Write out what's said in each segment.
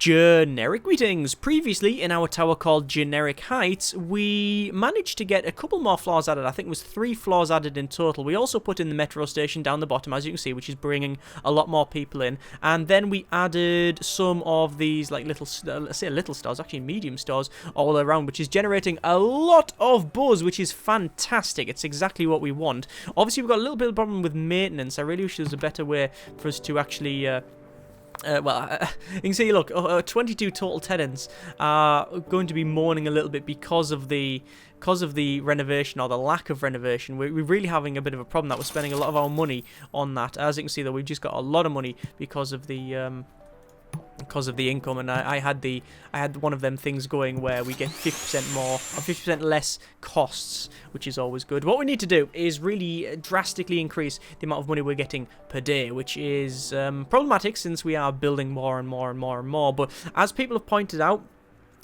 Generic greetings. Previously, in our tower called Generic Heights, we managed to get a couple more floors added. I think it was 3 floors added in total. We also put in the metro station down the bottom, as you can see, which is bringing a lot more people in. And then we added some of these, like, little, let's say little stores, actually medium stores, all around, which is generating a lot of buzz, which is fantastic. It's exactly what we want. Obviously, we've got a little bit of a problem with maintenance. I really wish there was a better way for us to actually... you can see, look, 22 total tenants are going to be mourning a little bit because of the renovation, or the lack of renovation. We're really having a bit of a problem that we're spending a lot of our money on that. As you can see, though, we've just got a lot of money because of the income, and I had one of them things going where we get 50% more or 50% less costs, which is always good. What we need to do is really drastically increase the amount of money we're getting per day, which is problematic since we are building more and more and more and more. But as people have pointed out,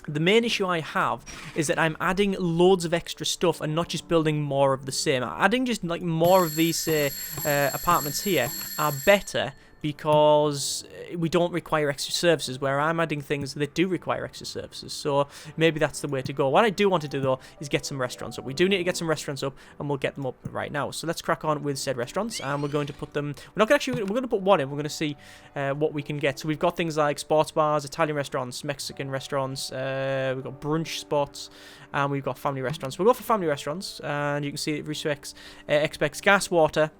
the main issue I have is that I'm adding loads of extra stuff and not just building more of the same. Adding just like more of these apartments here are better, because we don't require extra services, where I'm adding things that do require extra services. So maybe that's the way to go. What I do want to do, though, is get some restaurants up. We do need to get some restaurants up, and we'll get them up right now. So let's crack on with said restaurants, and we're going to put them... We're going to put one in. We're going to see what we can get. So we've got things like sports bars, Italian restaurants, Mexican restaurants, we've got brunch spots, and we've got family restaurants. We'll go for family restaurants, and you can see it expects gas, water,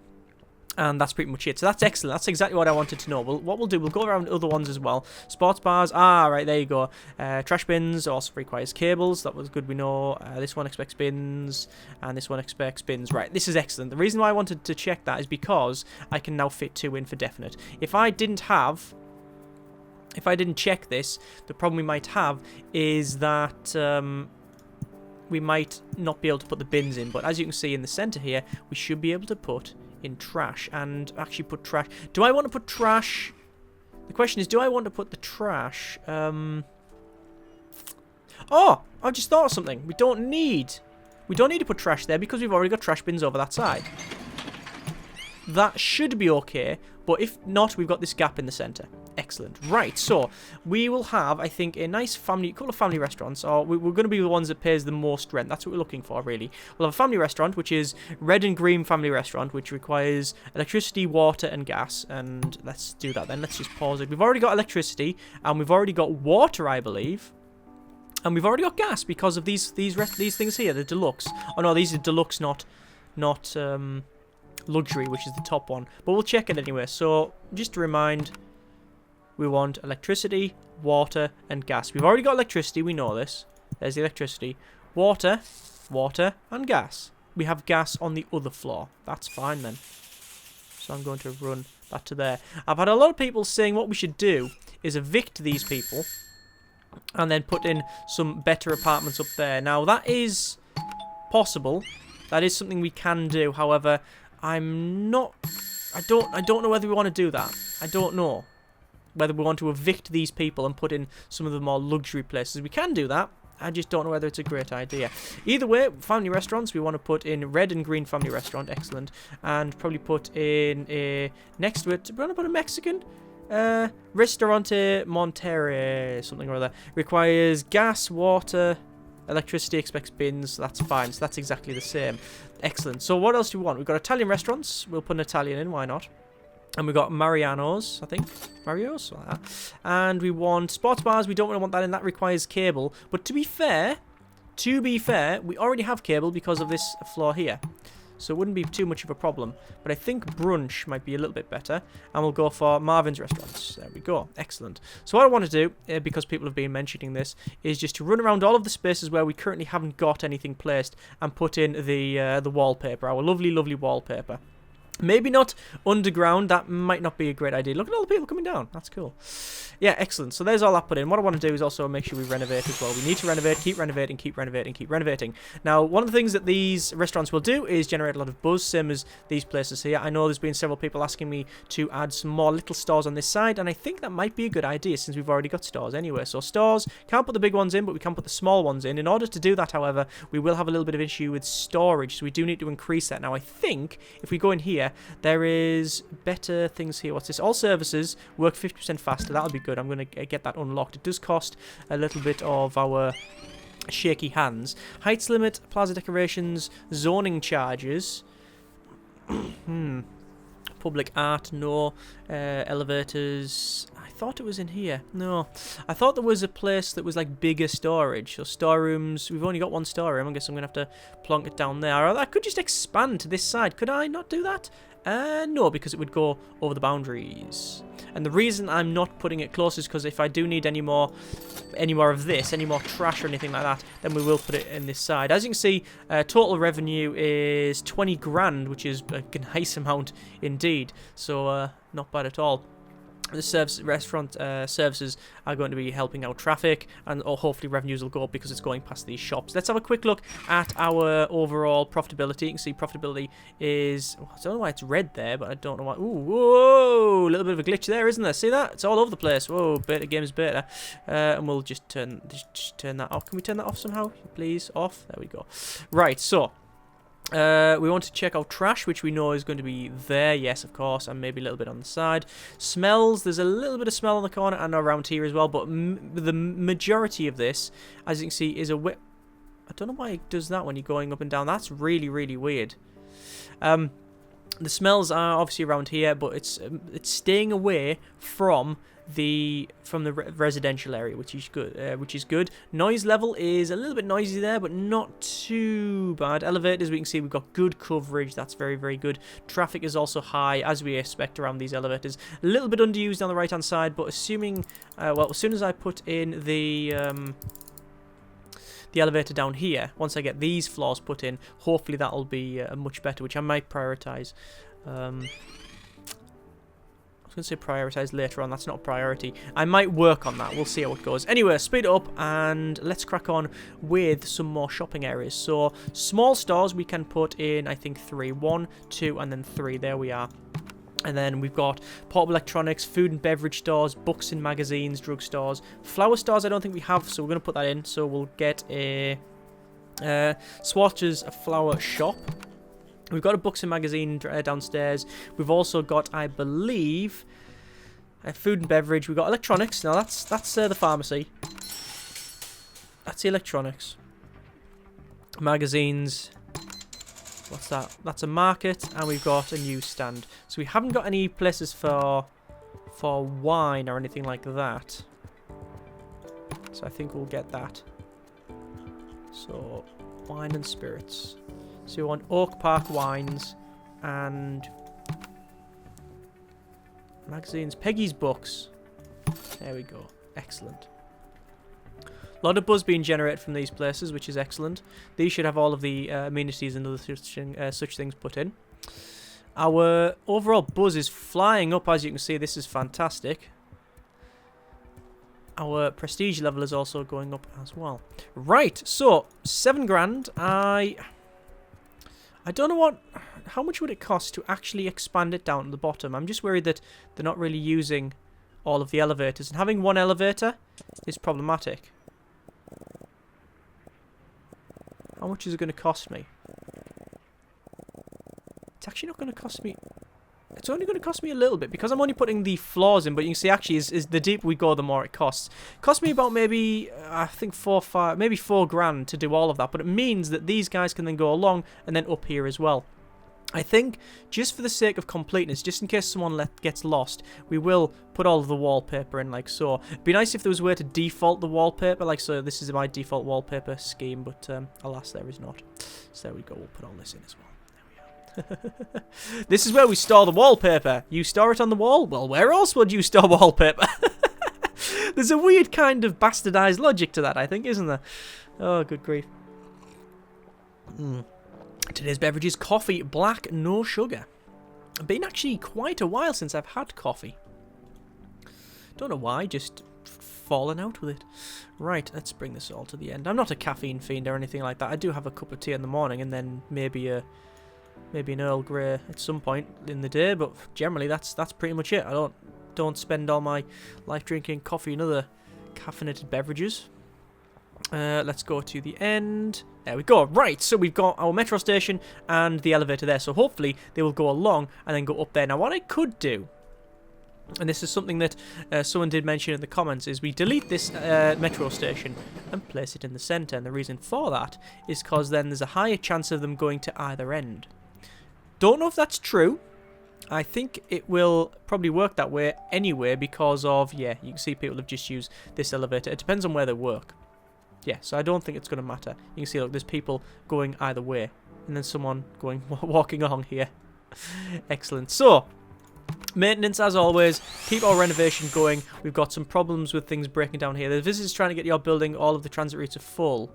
and that's pretty much it. So that's excellent. That's exactly what I wanted to know. What we'll do, we'll go around other ones as well. Sports bars. Right, there you go. Trash bins also requires cables. That was good, we know. This one expects bins, and this one expects bins. Right, this is excellent. The reason why I wanted to check that is because I can now fit 2 in for definite. If I didn't check this, the problem we might have is that... we might not be able to put the bins in. But as you can see in the center here, we should be able to put... in trash, and actually put trash. Do I want to put trash? The question is, do I want to put the trash? Oh, I just thought of something. We don't need to put trash there because we've already got trash bins over that side. That should be okay, but if not, we've got this gap in the center. Excellent. Right, so we will have, I think, a nice couple of family restaurants, or we're going to be the ones that pays the most rent. That's what we're looking for, really. We'll have a family restaurant, which is red and green family restaurant, which requires electricity, water, and gas. And let's do that then. Let's just pause it. We've already got electricity, and we've already got water, I believe. And we've already got gas because of these things here, the deluxe. Oh no, these are deluxe, not luxury, which is the top one. But we'll check it anyway. So just to remind, we want electricity, water, and gas. We've already got electricity, we know this. There's the electricity. Water, and gas. We have gas on the other floor. That's fine then. So I'm going to run that to there. I've had a lot of people saying what we should do is evict these people and then put in some better apartments up there. Now that is possible. That is something we can do. However, I don't know whether we want to do that. I don't know whether we want to evict these people and put in some of the more luxury places. We can do that. I just don't know whether it's a great idea. Either way, family restaurants, we want to put in red and green family restaurant. Excellent. And probably put in a... Next to it, we want to put a Mexican? Ristorante Monterrey, something or other. Requires gas, water, electricity, expects bins. That's fine. So that's exactly the same. Excellent. So what else do we want? We've got Italian restaurants. We'll put an Italian in. Why not? And we've got Mariano's, I think. Mario's? Like that. And we want sports bars. We don't really want that in. That requires cable. But to be fair, we already have cable because of this floor here. So it wouldn't be too much of a problem. But I think brunch might be a little bit better. And we'll go for Marvin's Restaurants. There we go. Excellent. So what I want to do, because people have been mentioning this, is just to run around all of the spaces where we currently haven't got anything placed and put in the wallpaper, our lovely, lovely wallpaper. Maybe not underground. That might not be a great idea. Look at all the people coming down. That's cool. Yeah, excellent. So there's all that put in. What I want to do is also make sure we renovate as well. We need to renovate, keep renovating, keep renovating, keep renovating. Now, one of the things that these restaurants will do is generate a lot of buzz, same as these places here. I know there's been several people asking me to add some more little stores on this side, and I think that might be a good idea since we've already got stores anyway. So stores, can't put the big ones in, but we can put the small ones in. In order to do that, however, we will have a little bit of issue with storage, so we do need to increase that. Now, I think if we go in here here. There is better things here. What's this? All services work 50% faster. That'll be good. I'm going to get that unlocked. It does cost a little bit of our shaky hands. Heights limit, plaza decorations, zoning charges. Public art, no. Elevators. I thought it was in here. No. I thought there was a place that was like bigger storage. So storerooms. We've only got one storeroom. I guess I'm going to have to plonk it down there. Or I could just expand to this side. Could I not do that? No, because it would go over the boundaries. And the reason I'm not putting it close is because if I do need any more of this, any more trash or anything like that, then we will put it in this side. As you can see, total revenue is 20 grand, which is a nice amount indeed. So not bad at all. The restaurant services are going to be helping out traffic, and hopefully revenues will go up because it's going past these shops. Let's have a quick look at our overall profitability. You can see profitability is... I don't know why it's red there, but I don't know why... Ooh, whoa! A little bit of a glitch there, isn't there? See that? It's all over the place. Whoa, beta game's beta. And we'll just turn that off. Can we turn that off somehow? Please? Off? There we go. Right, so... we want to check out trash, which we know is going to be there, yes, of course, and maybe a little bit on the side. Smells, there's a little bit of smell on the corner and around here as well, but the majority of this, as you can see, is a whip. I don't know why it does that when you're going up and down. That's really, really weird. The smells are obviously around here, but it's staying away from the residential area, which is good. Noise level is a little bit noisy there, but not too bad. Elevators, we can see we've got good coverage. That's very, very good. Traffic is also high, as we expect around these elevators. A little bit underused on the right hand side, but assuming well, as soon as I put in the elevator down here, once I get these floors put in, hopefully that'll be much better, which I might prioritize. I was going to say prioritize later on. That's not a priority. I might work on that. We'll see how it goes. Anyway, speed it up and let's crack on with some more shopping areas. So, small stores we can put in, I think, 3. 1, 2, and then 3. There we are. And then we've got portable electronics, food and beverage stores, books and magazines, drugstores. Flower stores I don't think we have, so we're going to put that in. So, we'll get a Swatch's flower shop. We've got a books and magazine downstairs. We've also got, I believe, food and beverage. We've got electronics. Now, that's the pharmacy. That's the electronics. Magazines. What's that? That's a market, and we've got a newsstand. So we haven't got any places for wine or anything like that. So I think we'll get that. So, wine and spirits. So we want Oak Park wines and magazines. Peggy's books. There we go. Excellent. A lot of buzz being generated from these places, which is excellent. These should have all of the amenities and other such things put in. Our overall buzz is flying up, as you can see. This is fantastic. Our prestige level is also going up as well. Right, so 7 grand. I don't know how much would it cost to actually expand it down to the bottom. I'm just worried that they're not really using all of the elevators. And having one elevator is problematic. How much is it going to cost me? It's actually not going to cost me... It's only going to cost me a little bit because I'm only putting the floors in, but you can see actually is the deeper we go, the more it costs. It cost me about maybe, I think 4 grand to do all of that, but it means that these guys can then go along and then up here as well. I think, just for the sake of completeness, just in case someone gets lost, we will put all of the wallpaper in like so. It'd be nice if there was a way to default the wallpaper, like so. This is my default wallpaper scheme, but alas, there is not. So there we go, we'll put all this in as well. This is where we store the wallpaper. You store it on the wall? Well, where else would you store wallpaper? There's a weird kind of bastardized logic to that, I think, isn't there? Oh, good grief. Today's beverage is coffee, black, no sugar. It's been actually quite a while since I've had coffee. Don't know why, just fallen out with it. Right, let's bring this all to the end. I'm not a caffeine fiend or anything like that. I do have a cup of tea in the morning and then maybe an Earl Grey at some point in the day, but generally that's pretty much it. I don't spend all my life drinking coffee and other caffeinated beverages. Let's go to the end. There we go. Right, so we've got our metro station and the elevator there. So hopefully they will go along and then go up there. Now what I could do, and this is something that someone did mention in the comments, is we delete this metro station and place it in the centre. And the reason for that is because then there's a higher chance of them going to either end. Don't know if that's true. I think it will probably work that way anyway because of, yeah, you can see people have just used this elevator. It depends on where they work. Yeah, so I don't think it's going to matter. You can see, look, there's people going either way. And then someone going walking along here. Excellent. So, maintenance as always. Keep our renovation going. We've got some problems with things breaking down here. The visitors trying to get your building. All of the transit routes are full.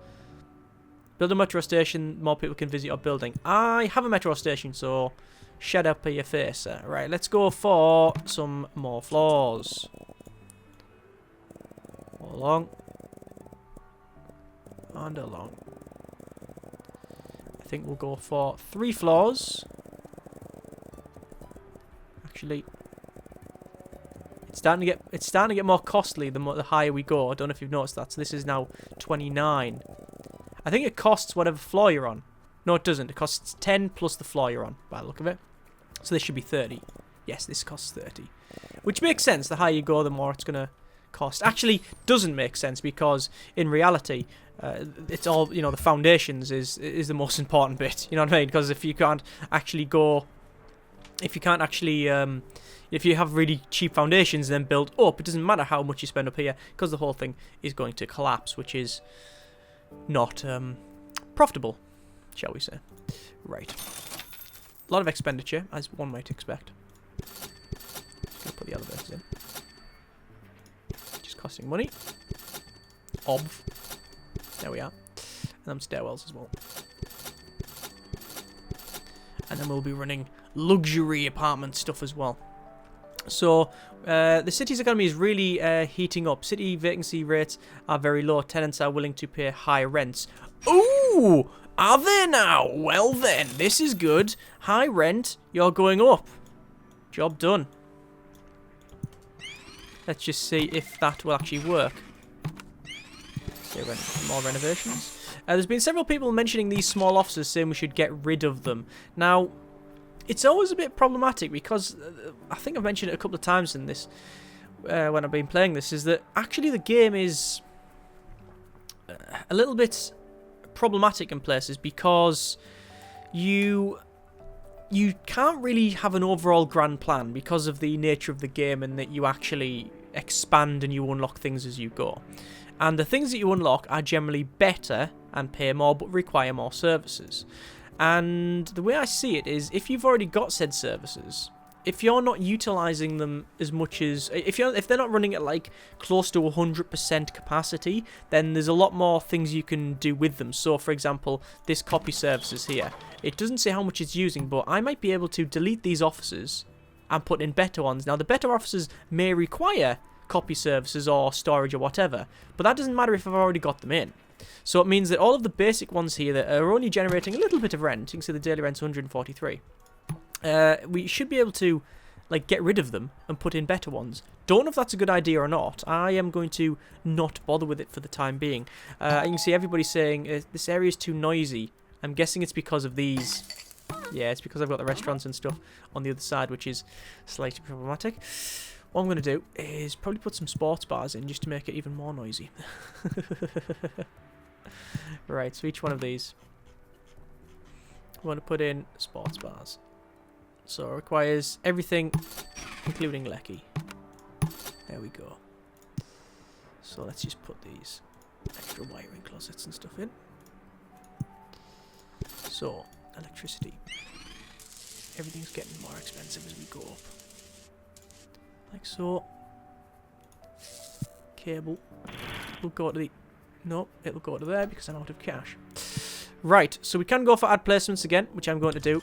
Build a metro station. More people can visit your building. I have a metro station, so shut up your face. Right, let's go for some more floors. Along. And along. I think we'll go for 3 floors. Actually, it's starting to get more costly the higher we go. I don't know if you've noticed that. So this is now 29. I think it costs whatever floor you're on. No, it doesn't. It costs 10 plus the floor you're on, by the look of it. So this should be 30. Yes, this costs 30. Which makes sense. The higher you go, the more it's going to cost. Actually, doesn't make sense because in reality, it's all, you know, the foundations is the most important bit. You know what I mean? Because if you can't actually go, if you have really cheap foundations and then build up, it doesn't matter how much you spend up here because the whole thing is going to collapse, which is not profitable, shall we say. Right. A lot of expenditure, as one might expect. Gonna put the elevators in. Just costing money. Obv. There we are. And them stairwells as well. And then we'll be running luxury apartment stuff as well. So, the city's economy is really heating up. City vacancy rates are very low. Tenants are willing to pay high rents. Ooh! Are they now? Well then, this is good. High rent, you're going up. Job done. Let's just see if that will actually work. More renovations. There's been several people mentioning these small offices saying we should get rid of them. Now, it's always a bit problematic because I think I've mentioned it a couple of times in this when I've been playing this, is that actually the game is a little bit problematic in places because you can't really have an overall grand plan because of the nature of the game and that you actually expand and you unlock things as you go. And the things that you unlock are generally better and pay more but require more services. And the way I see it is, if you've already got said services, if you're not utilizing them as much as... If they're not running at like close to 100% capacity, then there's a lot more things you can do with them. So, for example, this copy services here. It doesn't say how much it's using, but I might be able to delete these offices and put in better ones. Now, the better offices may require copy services or storage or whatever, but that doesn't matter if I've already got them in. So it means that all of the basic ones here that are only generating a little bit of rent, you can see the daily rent's 143, we should be able to like get rid of them and put in better ones. Don't know if that's a good idea or not. I am going to not bother with it for the time being. You can see everybody saying this area is too noisy. I'm guessing it's because of these. Yeah, it's because I've got the restaurants and stuff on the other side, which is slightly problematic. What I'm going to do is probably put some sports bars in just to make it even more noisy. Right, so each one of these, I want to put in sports bars. So it requires everything, including Lecky. There we go. So let's just put these extra wiring closets and stuff in. So, electricity. Everything's getting more expensive as we go up. Like so. Cable will go to the... No, it'll go to there because I'm out of cash. Right, so we can go for ad placements again, which I'm going to do,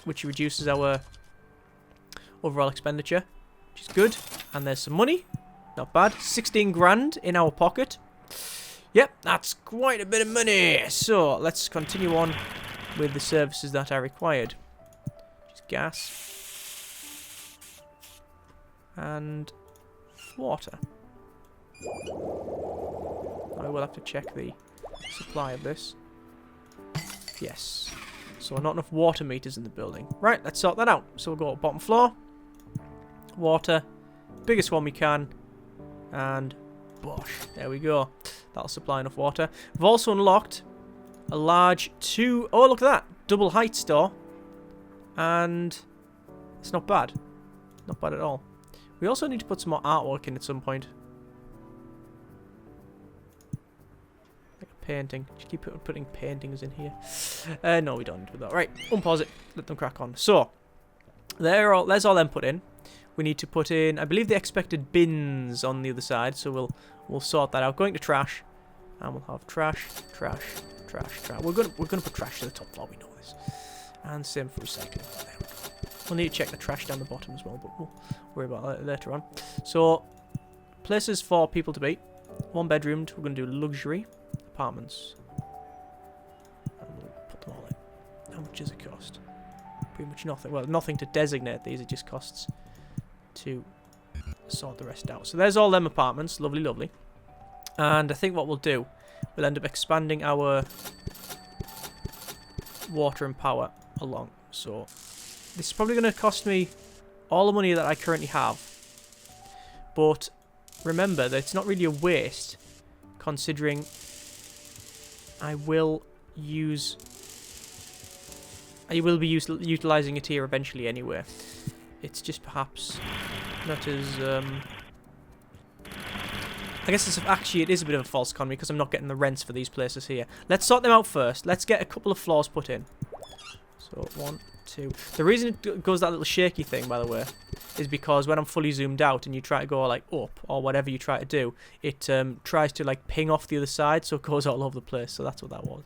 which reduces our overall expenditure, which is good. And there's some money. Not bad. 16 grand in our pocket. Yep, that's quite a bit of money. So, let's continue on with the services that are required. Just gas. And water. Now I will have to check the supply of this. Yes. So not enough water meters in the building. Right, let's sort that out. So we'll go to bottom floor. Water. Biggest one we can. And bosh. There we go. That'll supply enough water. We've also unlocked a large oh, look at that. Double height store. And it's not bad. Not bad at all. We also need to put some more artwork in at some point. Like a painting. Just keep putting paintings in here. No, we don't do that. Right, unpause it. Let them crack on. So, there's all them put in. We need to put in, I believe, the expected bins on the other side. So we'll sort that out. Going to trash. And we'll have trash, trash, trash, trash. We're gonna put trash to the top floor, we know this. And same for recycling. There we go. We'll need to check the trash down the bottom as well, but we'll worry about that later on. So, places for people to be. 1 bedroom, we're going to do luxury apartments. And we'll put them all in. How much does it cost? Pretty much nothing. Well, nothing to designate these, it just costs to sort the rest out. So there's all them apartments. Lovely, lovely. And I think what we'll do, we'll end up expanding our water and power along. So this is probably going to cost me all the money that I currently have. But remember that it's not really a waste, considering I will be utilising it here eventually anyway. It's just perhaps not as... I guess it is a bit of a false economy because I'm not getting the rents for these places here. Let's sort them out first. Let's get a couple of floors put in. So, 1, 2. The reason it goes that little shaky thing, by the way, is because when I'm fully zoomed out and you try to go like up or whatever you try to do, it tries to like ping off the other side, so it goes all over the place. So that's what that was.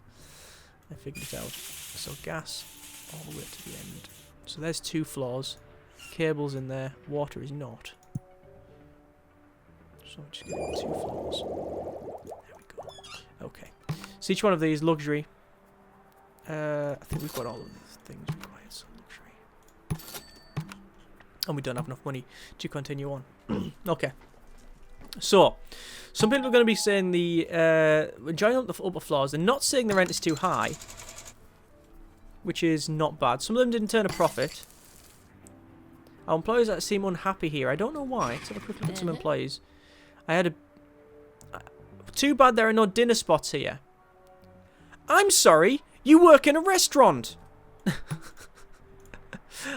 I figured it out. So gas all the way to the end. So there's 2 floors. Cables in there. Water is not. So I'm just getting 2 floors. There we go. Okay. So each one of these, luxury. I think we've got all of the things required. So luxury. And we don't have enough money to continue on. Okay. So, some people are going to be saying enjoying up the upper floors. They're not saying the rent is too high, which is not bad. Some of them didn't turn a profit. Our employees seem unhappy here. I don't know why. Let's have a quick look at some employees. Too bad there are no dinner spots here. I'm sorry, you work in a restaurant.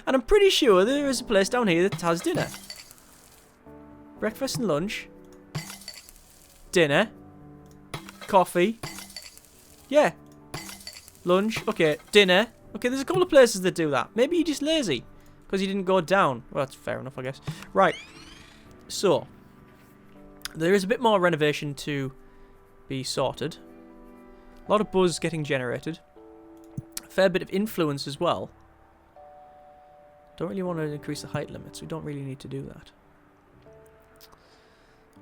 And I'm pretty sure there is a place down here that has dinner. Breakfast and lunch. Dinner. Coffee. Yeah. Lunch. Okay, dinner. Okay, there's a couple of places that do that. Maybe you're just lazy because you didn't go down. Well, that's fair enough, I guess. Right. So, there is a bit more renovation to be sorted. A lot of buzz getting generated. A fair bit of influence as well. Don't really want to increase the height limits. We don't really need to do that.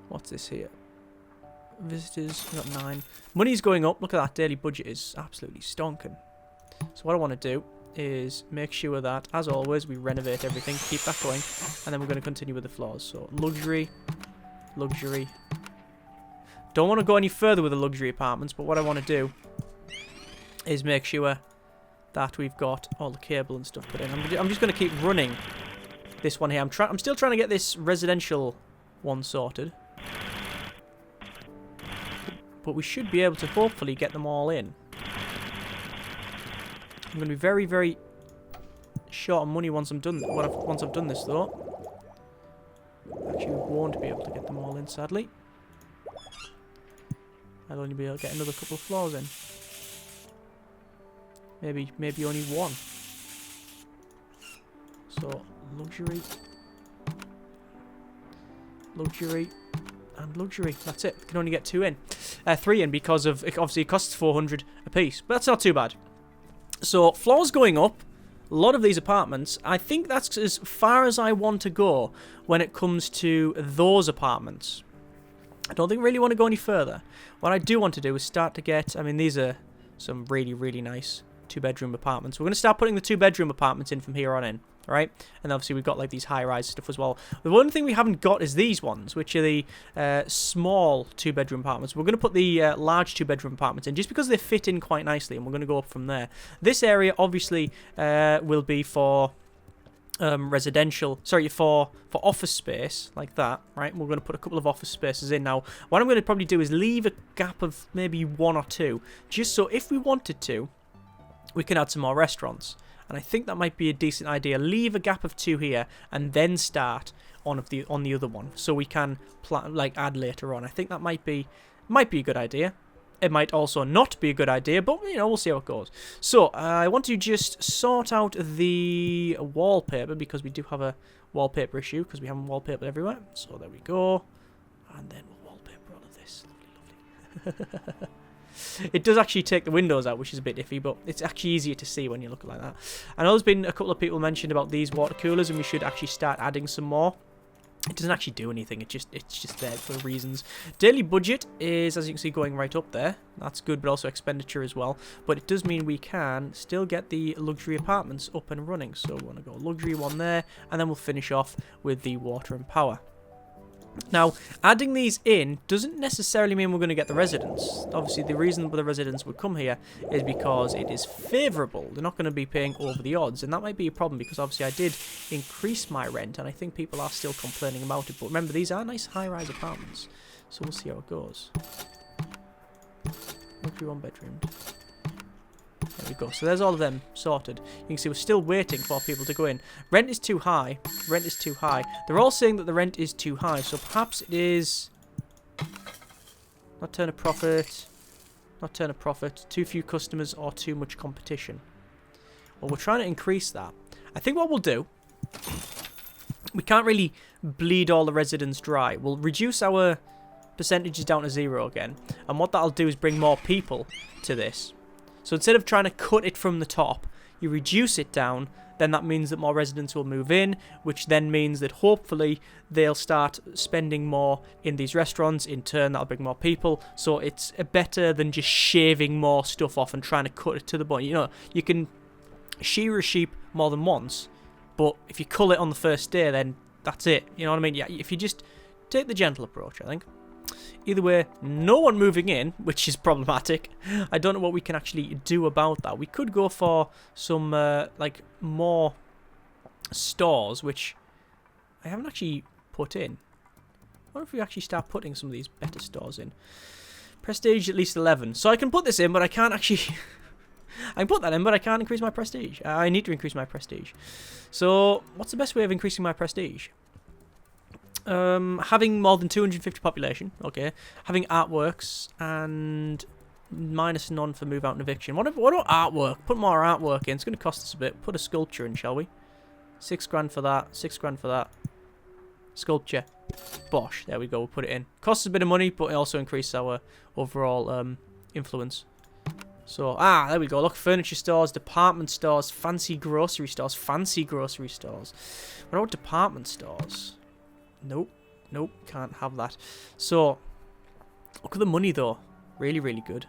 What's this here? Visitors, we got 9. Money's going up. Look at that. Daily budget is absolutely stonking. So what I want to do is make sure that, as always, we renovate everything. Keep that going. And then we're going to continue with the floors. So luxury. Luxury. Don't want to go any further with the luxury apartments, but what I want to do is make sure that we've got all the cable and stuff put in. I'm just going to keep running this one here. I'm still trying to get this residential one sorted, but we should be able to hopefully get them all in. I'm going to be very, very short on money once I'm done. Once I've done this, though. Actually, we won't be able to get them all in, sadly. I'll only be able to get another couple of floors in. Maybe only 1. So, luxury. Luxury. And luxury. That's it. We can only get 2 in. 3 in because of, obviously it costs 400 a piece. But that's not too bad. So, floors going up. A lot of these apartments. I think that's as far as I want to go when it comes to those apartments. I don't think I really want to go any further. What I do want to do is start to get... I mean, these are some really, really nice 2-bedroom apartments. We're going to start putting the 2-bedroom apartments in from here on in. right? And obviously we've got like these high-rise stuff as well. The one thing we haven't got is these ones, which are the small 2-bedroom apartments. We're going to put the large 2-bedroom apartments in just because they fit in quite nicely, and we're going to go up from there. This area obviously will be for residential, sorry, for office space like that, right? We're going to put a couple of office spaces in. Now what I'm going to probably do is leave a gap of maybe 1 or 2, just so if we wanted to, we can add some more restaurants. And I think that might be a decent idea. Leave a gap of 2 here and then start on the other one, so we can add later on. I think that might be a good idea. It might also not be a good idea, but you know, we'll see how it goes. So I want to just sort out the wallpaper, because we do have a wallpaper issue because we haven't wallpapered everywhere. So there we go, and then we'll wallpaper all of this. Lovely, lovely. It does actually take the windows out, which is a bit iffy, but it's actually easier to see when you look like that. I know there's been a couple of people mentioned about these water coolers, and we should actually start adding some more. It doesn't actually do anything, it's just there for reasons. Daily budget is, as you can see, going right up there. That's good, but also expenditure as well. But it does mean we can still get the luxury apartments up and running. So we want to go luxury one there, and then we'll finish off with the water and power. Now, adding these in doesn't necessarily mean we're going to get the residents. Obviously, the reason the residents would come here is because it is favourable. They're not going to be paying over the odds, and that might be a problem because obviously I did increase my rent, and I think people are still complaining about it. But remember, these are nice high-rise apartments, so we'll see how it goes. Luxury 1-bedroom. There we go. So there's all of them sorted. You can see we're still waiting for people to go in. Rent is too high. Rent is too high. They're all saying that the rent is too high, so perhaps it is not turn a profit. Not turn a profit. Too few customers or too much competition. Well, we're trying to increase that. I think what we'll do, we can't really bleed all the residents dry. We'll reduce our percentages down to 0 again, and what that'll do is bring more people to this. So instead of trying to cut it from the top, you reduce it down, then that means that more residents will move in, which then means that hopefully they'll start spending more in these restaurants. In turn, that'll bring more people. So it's better than just shaving more stuff off and trying to cut it to the bone. You know, you can shear a sheep more than once, but if you cull it on the first day, then that's it. You know what I mean? Yeah, if you just take the gentle approach, I think. Either way, no one moving in, which is problematic. I don't know what we can actually do about that. We could go for some, like, more stores, which I haven't actually put in. What if we actually start putting some of these better stores in? Prestige at least 11. So I can put this in, but I can't actually... I can put that in, but I can't increase my prestige. I need to increase my prestige. So, what's the best way of increasing my prestige? Having more than 250 population, okay. Having artworks and minus none for move out and eviction. What about artwork? Put more artwork in. It's going to cost us a bit. Put a sculpture in, shall we? 6 grand for that. 6 grand for that. Sculpture. Bosh. There we go. We'll put it in. Costs us a bit of money, but it also increases our overall influence. So, there we go. Look, furniture stores, department stores, fancy grocery stores, fancy grocery stores. What about department stores? Nope. Nope. Can't have that. So, look at the money, though. Really, really good.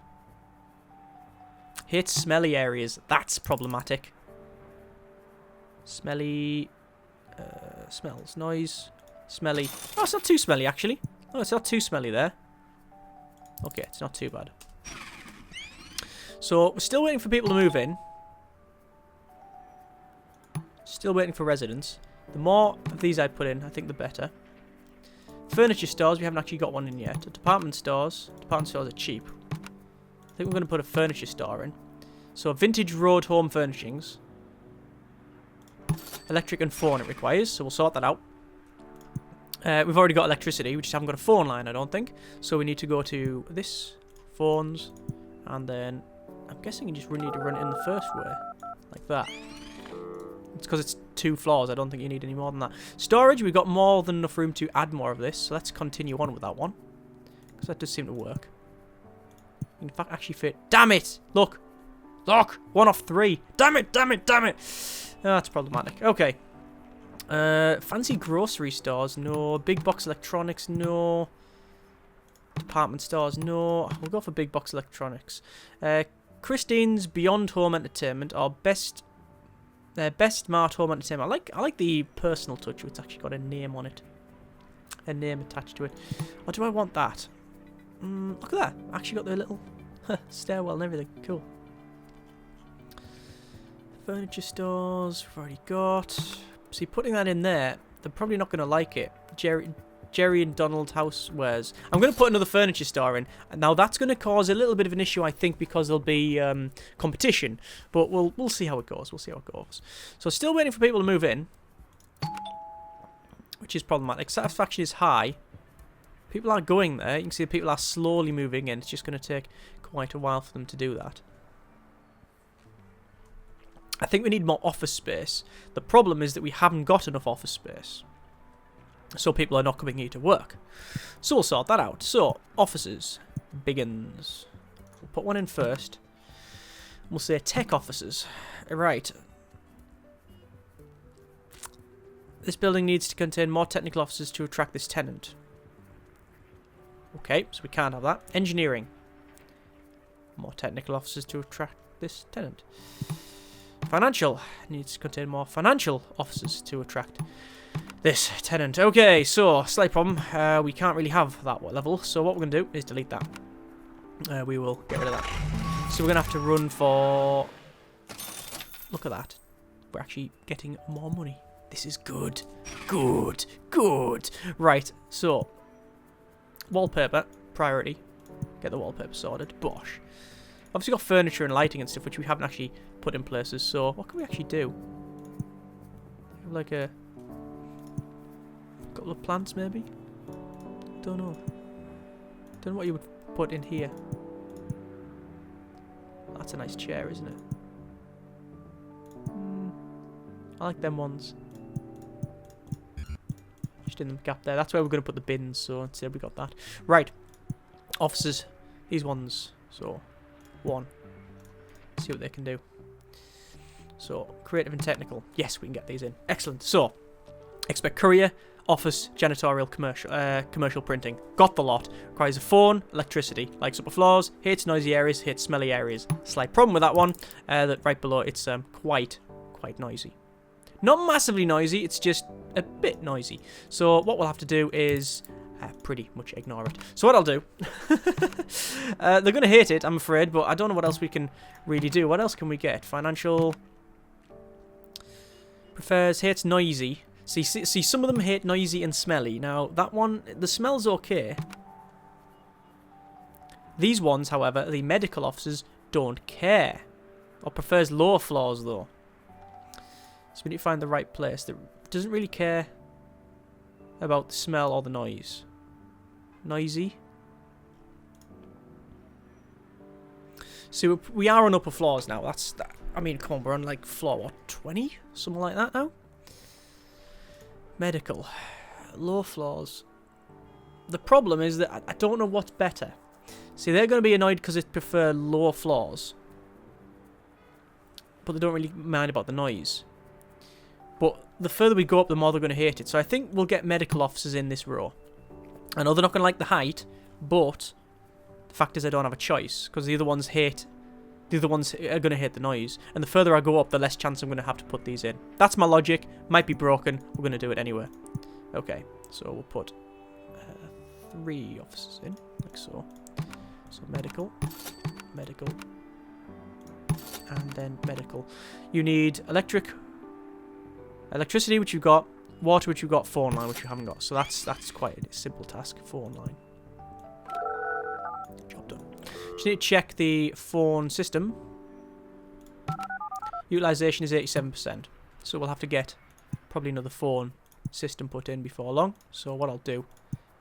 Hit smelly areas. That's problematic. Smelly. Smells. Noise. Smelly. Oh, it's not too smelly, actually. Oh, it's not too smelly there. Okay, it's not too bad. So, we're still waiting for people to move in. Still waiting for residents. The more of these I put in, I think the better. Furniture stores, we haven't actually got one in yet. Department stores are cheap. I think we're going to put a furniture store in. So, vintage road home furnishings. Electric and phone it requires, so we'll sort that out. We've already got electricity, we just haven't got a phone line, I don't think. So we need to go to this, phones, and then I'm guessing you just need to run it in the first way, like that. It's because it's 2 floors, I don't think you need any more than that. Storage, we've got more than enough room to add more of this, so let's continue on with that one. Because that does seem to work. In fact, actually fit. Damn it! Look! Look! 1 off 3. Damn it, damn it, damn it! Oh, that's problematic. Okay. Fancy grocery stores, no. Big box electronics, no. Department stores, no. We'll go for big box electronics. Christine's Beyond Home Entertainment, our best Best smart home entertainment. I like the personal touch. It's actually got a name on it. A name attached to it. Or do I want that? Look at that. Actually got the little stairwell and everything. Cool. Furniture stores. We've already got. See, putting that in there, they're probably not going to like it. Jerry and Donald housewares. I'm going to put another furniture store in. Now that's going to cause a little bit of an issue, I think, because there'll be competition. But we'll see how it goes. We'll see how it goes. So still waiting for people to move in, which is problematic. Satisfaction is high. People are going there. You can see people are slowly moving in. It's just going to take quite a while for them to do that. I think we need more office space. The problem is that we haven't got enough office space. So people are not coming here to work. So we'll sort that out. So, offices. Biggins. We'll put one in first. We'll say tech offices. Right. This building needs to contain more technical offices to attract this tenant. Okay, so we can't have that. Engineering. More technical offices to attract this tenant. Financial. Needs to contain more financial offices to attract this tenant. Okay, so slight problem. We can't really have that level. So what we're going to do is delete that. We will get rid of that. So we're going to have to run for... Look at that. We're actually getting more money. This is good. Good. Good. Right, so... Wallpaper. Priority. Get the wallpaper sorted. Bosh. Obviously got furniture and lighting and stuff, which we haven't actually put in places. So what can we actually do? Like a... couple of plants, maybe? Don't know. Don't know what you would put in here. That's a nice chair, isn't it? I like them ones. Just in the gap there. That's where we're going to put the bins, so instead we got that. Right. Offices. These ones. So, one. See what they can do. So, creative and technical. Yes, we can get these in. Excellent. So, expect courier, office, janitorial, commercial printing. Got the lot. Requires a phone, electricity. Likes upper floors, hates noisy areas, hates smelly areas. Slight problem with that one. That right below, it's quite noisy. Not massively noisy, it's just a bit noisy. So what we'll have to do is pretty much ignore it. So what I'll do... they're going to hate it, I'm afraid, but I don't know what else we can really do. What else can we get? Financial... Prefers, hates noisy. See, some of them hate noisy and smelly. Now, that one, the smell's okay. These ones, however, the medical officers, don't care. Or prefers lower floors, though. So we need to find the right place that doesn't really care about the smell or the noise. Noisy. See, we are on upper floors now. I mean, come on, we're on like floor, what, 20? Something like that now? Medical. Low floors. The problem is that I don't know what's better. See, they're going to be annoyed because they prefer lower floors. But they don't really mind about the noise. But the further we go up, the more they're going to hate it. So I think we'll get medical officers in this row. I know they're not going to like the height, but the fact is I don't have a choice. Because the other ones are going to hate the noise. And the further I go up, the less chance I'm going to have to put these in. That's my logic. Might be broken. We're going to do it anyway. Okay, so we'll put 3 officers in, like so. So medical, and then medical. You need electricity, which you've got, water, which you've got, phone line, which you haven't got. So that's quite a simple task. Phone line. Job done. Just need to check the phone system. Utilization is 87%. So we'll have to get probably another phone system put in before long. So what I'll do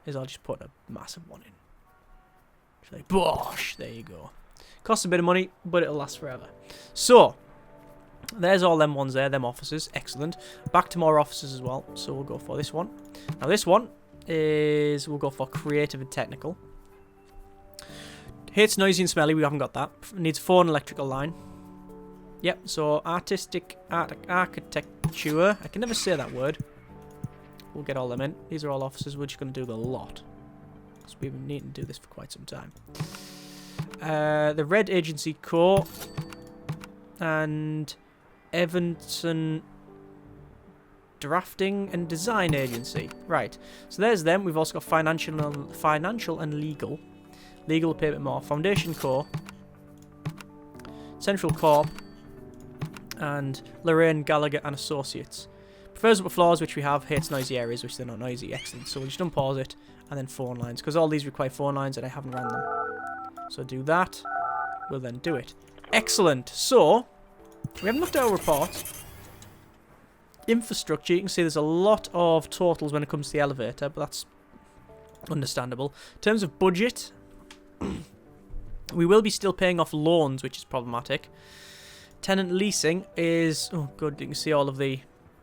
is I'll just put a massive one in. Just like, bosh, there you go. Costs a bit of money, but it'll last forever. So, there's all them ones there, them offices. Excellent. Back to more offices as well. So we'll go for this one. Now this one is, we'll go for creative and technical. Hates noisy and smelly, we haven't got that. Needs phone electrical line. Yep, so artistic architecture. I can never say that word. We'll get all them in. These are all offices. We're just going to do the lot. Because we've been needing to do this for quite some time. The Red Agency Core. And Evanson Drafting and Design Agency. Right. So there's them. We've also got financial and legal. Legal will pay a bit more. Foundation Corps. Central Corp. And Lorraine Gallagher and Associates. Prefers upper floors, which we have. Hates noisy areas, which they're not noisy. Excellent. So we'll just unpause it. And then phone lines. Because all these require phone lines and I haven't ran them. So do that. We'll then do it. Excellent. So, we haven't looked at our report. Infrastructure, you can see there's a lot of totals when it comes to the elevator, but that's understandable. In terms of budget, we will be still paying off loans, which is problematic. Tenant leasing is... Oh, good. You can see all of the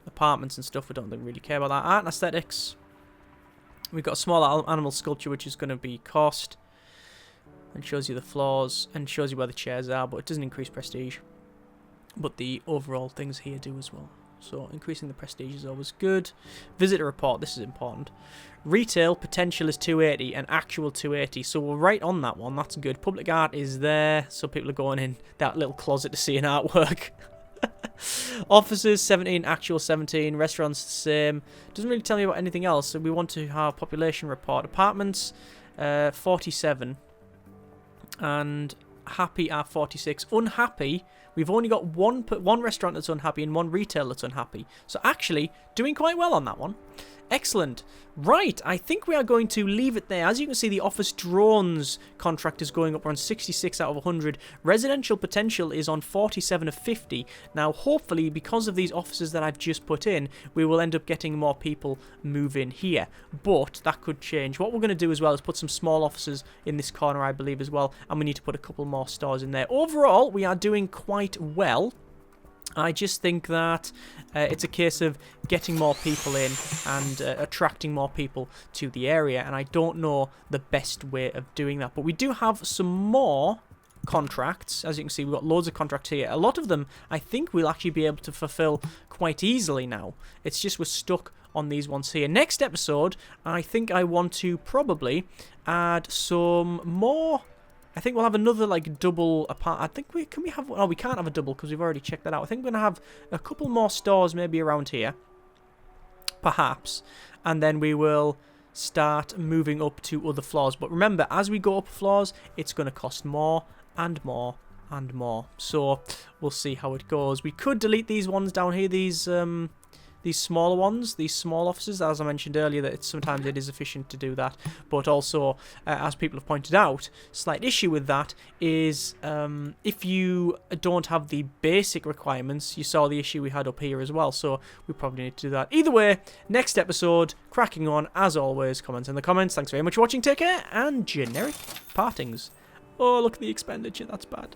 apartments and stuff. We don't really care about that. Art and aesthetics. We've got a small animal sculpture, which is going to be cost. And shows you the floors and shows you where the chairs are, but it doesn't increase prestige. But the overall things here do as well. So increasing the prestige is always good. Visitor report, this is important. Retail potential is 280 and actual 280. So we're right on that one. That's good. Public art is there. So people are going in that little closet to see an artwork. Offices 17, actual 17. Restaurants the same. Doesn't really tell me about anything else. So we want to have population report. Apartments 47. And happy are 46. Unhappy, we've only got one restaurant that's unhappy and one retail that's unhappy. So actually, doing quite well on that one. Excellent. Right, I think we are going to leave it there. As you can see, the office drones contract is going up around 66 out of 100. Residential potential is on 47 of 50. Now, hopefully, because of these offices that I've just put in, we will end up getting more people move in here. But that could change. What we're going to do as well is put some small offices in this corner, I believe, as well. And we need to put a couple more stores in there. Overall, we are doing quite well. I just think that it's a case of getting more people in and attracting more people to the area, and I don't know the best way of doing that. But we do have some more contracts. As you can see, we've got loads of contracts here. A lot of them I think we'll actually be able to fulfill quite easily now. It's just we're stuck on these ones here. Next episode, I think I want to probably add some more... I think we'll have another, like, double apart. I think we have... Oh, we can't have a double because we've already checked that out. I think we're going to have a couple more stores maybe around here. Perhaps. And then we will start moving up to other floors. But remember, as we go up floors, it's going to cost more and more and more. So, we'll see how it goes. We could delete these ones down here, these smaller ones, these small offices, as I mentioned earlier, that sometimes it is efficient to do that. But also, as people have pointed out, slight issue with that is if you don't have the basic requirements, you saw the issue we had up here as well, so we probably need to do that. Either way, next episode, cracking on, as always, comments in the comments. Thanks very much for watching, take care, and generic partings. Oh, look at the expenditure, that's bad.